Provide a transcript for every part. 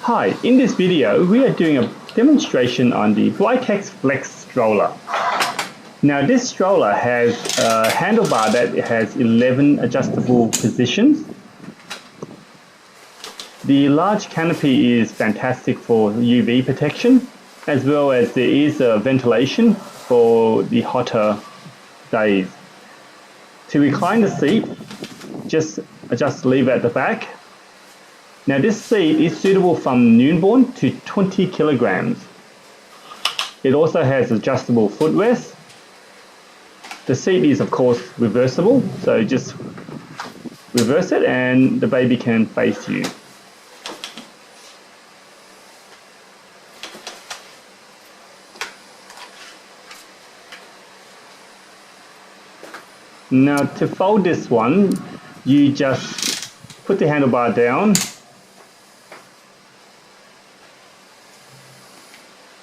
Hi, in this video we are doing a demonstration on the Britax Flexx Stroller. Now this stroller has a handlebar that has 11 adjustable positions. The large canopy is fantastic for UV protection, as well as there is ventilation for the hotter days. To recline the seat, just adjust the lever at the back. Now this seat is suitable from newborn to 20 kilograms. It also has adjustable footrest. The seat is of course reversible, so just reverse it and the baby can face you. Now to fold this one, you just put the handlebar down.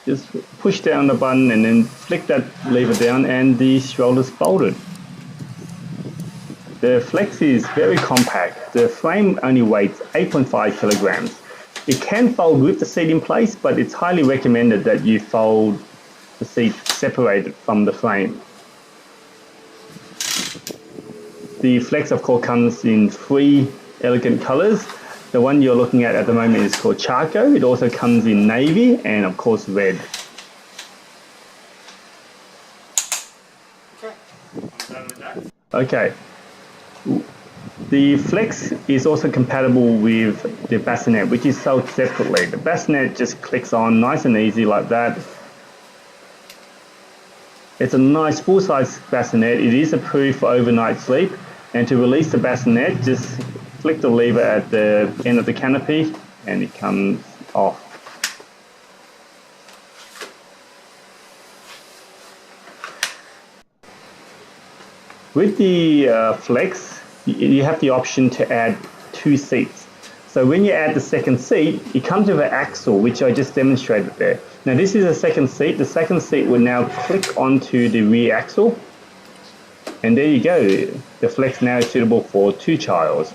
Just push down the button and then flick that lever down and the stroller is folded. The Flexx is very compact. The frame only weighs 8.5 kilograms. It can fold with the seat in place, but it's highly recommended that you fold the seat separated from the frame. The Flexx of course comes in 3 elegant colors. The one you're looking at the moment is called charcoal. It also comes in navy and of course red. Okay, I'm done with that. Okay. The Flexx is also compatible with the Bassinet, which is sold separately. The Bassinet just clicks on nice and easy like that. It's a nice full-size bassinet. It is approved for overnight sleep. And to release the bassinet, just flick the lever at the end of the canopy and it comes off. With the Flexx, you have the option to add 2 seats. So when you add the second seat, it comes with an axle, which I just demonstrated there. Now this is a second seat. The second seat will now click onto the rear axle. And there you go. The Flexx now is suitable for 2 childs.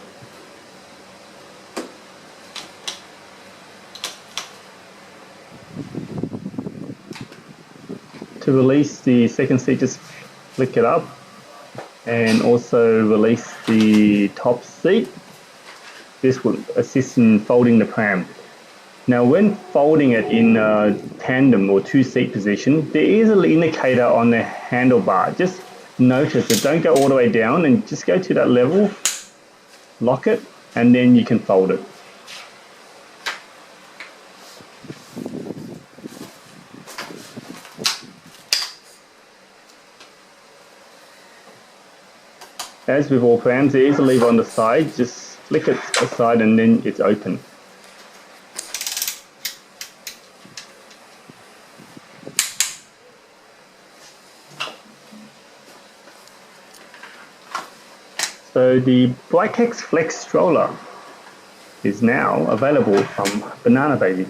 To release the second seat, just flick it up and also release the top seat. This will assist in folding the pram. Now when folding it in a tandem or 2-seat position, there is an indicator on the handlebar. Just notice it, don't go all the way down and just go to that level, lock it, and then you can fold it. As with all prams, there is a lever on the side, just flick it aside and then it's open. So the Britax Flexx Stroller is now available from Banana Baby.